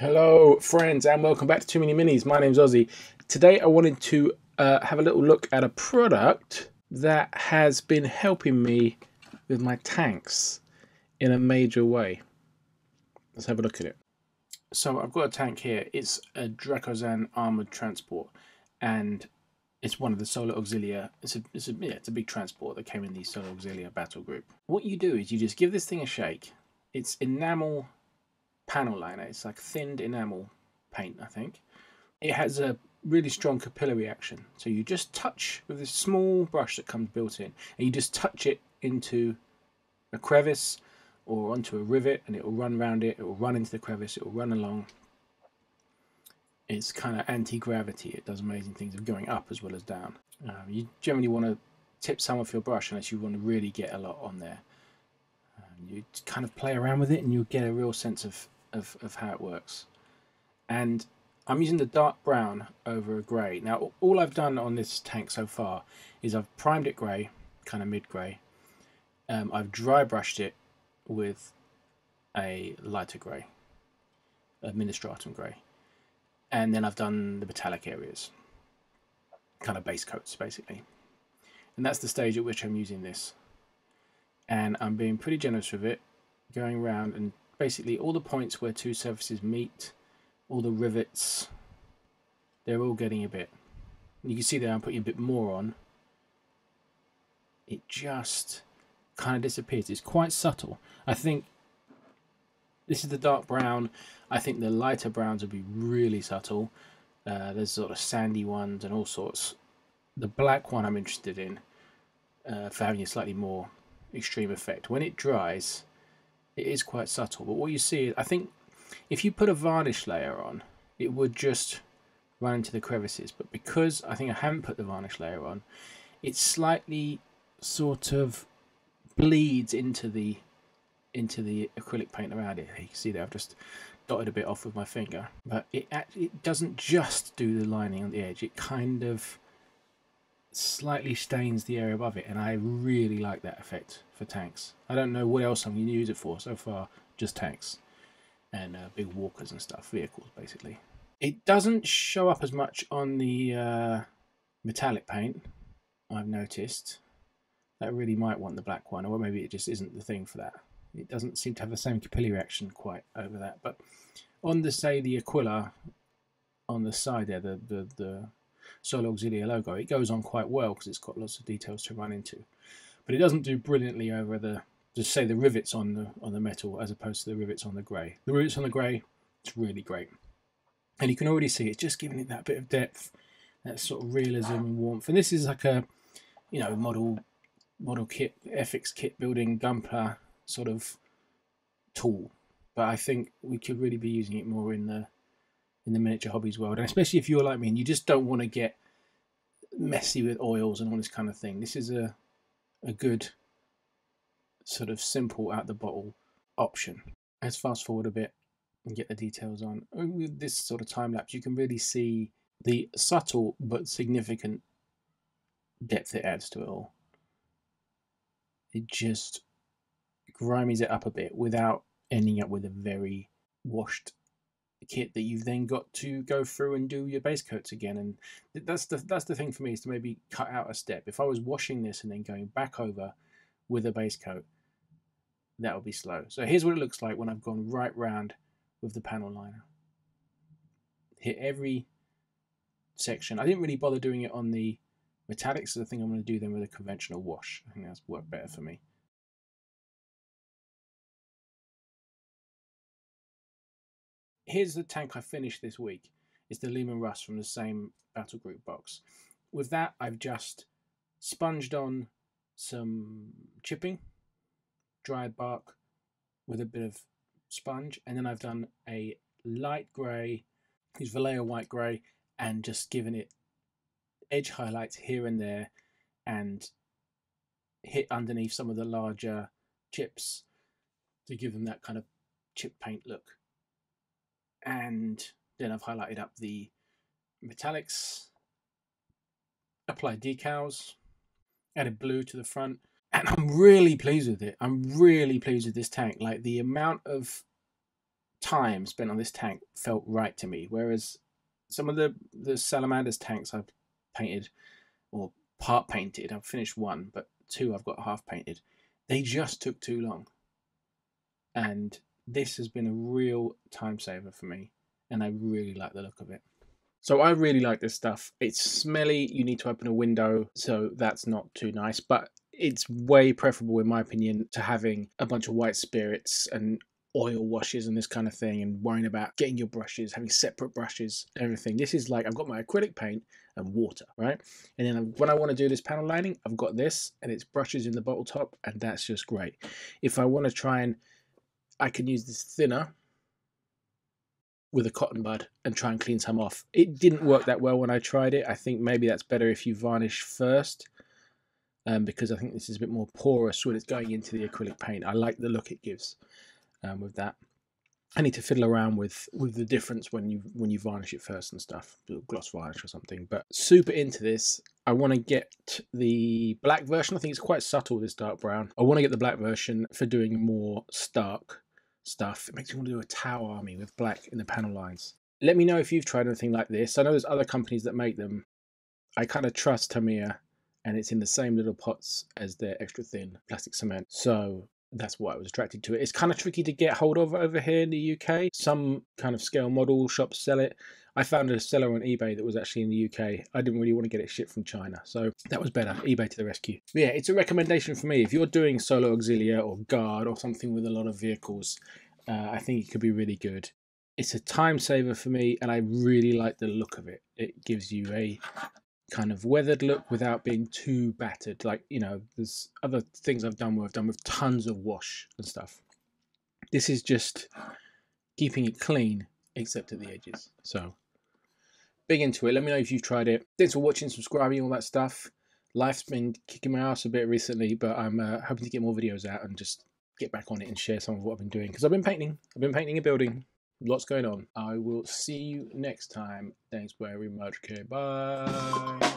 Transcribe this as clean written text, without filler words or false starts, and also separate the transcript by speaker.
Speaker 1: Hello friends and welcome back to Too Many Minis. My name's Ossie. Today I wanted to have a little look at a product that has been helping me with my tanks in a major way. Let's have a look at it. So I've got a tank here. It's a Drakozan armored transport and it's one of the Solar Auxilia. It's a big transport that came in the Solar Auxilia battle group. What you do is you just give this thing a shake. It's enamel panel liner. It's like thinned enamel paint, I think. It has a really strong capillary action. So you just touch with this small brush that comes built in, and you just touch it into a crevice or onto a rivet, and it will run around it. It will run into the crevice. It will run along. It's kind of anti-gravity. It does amazing things of going up as well as down. You generally want to tip some off your brush unless you want to really get a lot on there. You kind of play around with it and you'll get a real sense of how it works. And I'm using the dark brown over a grey. Now all I've done on this tank so far is I've primed it grey, kind of mid-grey. I've dry brushed it with a lighter grey, a ministratum grey. And then I've done the metallic areas, kind of base coats basically. And that's the stage at which I'm using this. And I'm being pretty generous with it, going around and basically all the points where two surfaces meet, all the rivets, they're all getting a bit. You can see there I'm putting a bit more on. It just kind of disappears. It's quite subtle. I think this is the dark brown. I think the lighter browns will be really subtle. There's sort of sandy ones and all sorts. The black one I'm interested in for having a slightly more extreme effect. When it dries, it is quite subtle, but what you see is, I think if you put a varnish layer on, it would just run into the crevices, but because I think I haven't put the varnish layer on, it slightly sort of bleeds into the acrylic paint around it. You can see there I've just dotted a bit off with my finger, but it doesn't just do the lining on the edge, it kind of slightly stains the area above it, and I really like that effect for tanks. I don't know what else I'm going to use it for so far, just tanks and big walkers and stuff, vehicles basically. It doesn't show up as much on the metallic paint, I've noticed. That really might want the black one, or maybe it just isn't the thing for that. It doesn't seem to have the same capillary action quite over that, but on the, say, the Aquila on the side there, the Solar Auxilia logo, it goes on quite well because it's got lots of details to run into, but it doesn't do brilliantly over the, just say, the rivets on the metal as opposed to the rivets on the grey. The rivets on the grey, it's really great, and you can already see it's just giving it that bit of depth, that sort of realism and warmth. And this is like a, you know, model kit, FX kit building Gunpla sort of tool, but I think we could really be using it more in the miniature hobbies world, and especially if you're like me and you just don't want to get messy with oils and all this kind of thing. This is a good sort of simple out the bottle option. Let's fast forward a bit and get the details on. With this sort of time lapse, you can really see the subtle but significant depth it adds to it all. It just grimies it up a bit without ending up with a very washed kit that you've then got to go through and do your base coats again. And that's the thing for me, is to maybe cut out a step. If I was washing this and then going back over with a base coat, that would be slow. So here's what it looks like when I've gone right round with the panel liner. Hit every section. I didn't really bother doing it on the metallics, so I think I'm going to do them with a conventional wash. I think that's worked better for me. Here's the tank I finished this week. It's the Lehman Russ from the same battle group box. With that, I've just sponged on some chipping, dried bark with a bit of sponge, and then I've done a light grey, use Vallejo white grey, and just given it edge highlights here and there, and hit underneath some of the larger chips to give them that kind of chip paint look. And then I've highlighted up the metallics, applied decals, added blue to the front, and I'm really pleased with it. I'm really pleased with this tank. Like, the amount of time spent on this tank felt right to me, whereas some of the Salamanders tanks I've painted or part painted, I've finished one, but two I've got half painted, they just took too long. And this has been a real time saver for me, and I really like the look of it. So I really like this stuff. It's smelly, you need to open a window, so that's not too nice, but it's way preferable, in my opinion, to having a bunch of white spirits and oil washes and this kind of thing, and worrying about getting your brushes, having separate brushes, everything. This is like, I've got my acrylic paint and water, right? And then when I want to do this panel lining, I've got this, and it's brushes in the bottle top, and that's just great. If I want to try and, I can use this thinner with a cotton bud and try and clean some off. It didn't work that well when I tried it. I think maybe that's better if you varnish first, because I think this is a bit more porous when it's going into the acrylic paint. I like the look it gives with that. I need to fiddle around with the difference when you varnish it first and stuff, do a gloss varnish or something. But super into this. I want to get the black version. I think it's quite subtle, this dark brown. I want to get the black version for doing more stark stuff. It makes me want to do a Tau army with black in the panel lines. Let me know if you've tried anything like this. I know there's other companies that make them. I kind of trust Tamiya, and it's in the same little pots as their extra thin plastic cement. So that's why I was attracted to it. It's kind of tricky to get hold of over here in the UK. Some kind of scale model shops sell it. I found a seller on eBay that was actually in the UK. I didn't really want to get it shipped from China, so that was better. eBay to the rescue. But yeah, it's a recommendation for me. If you're doing solo auxilia or guard or something with a lot of vehicles, I think it could be really good. It's a time saver for me, and I really like the look of it. It gives you a kind of weathered look without being too battered. Like, you know, there's other things I've done with tons of wash and stuff. This is just keeping it clean except at the edges. So big into it. Let me know if you've tried it. Thanks for watching, subscribing, all that stuff. Life's been kicking my ass a bit recently, but I'm hoping to get more videos out and just get back on it and share some of what I've been doing, because I've been painting a building. Lots going on. I will see you next time. Thanks very much. Okay, bye.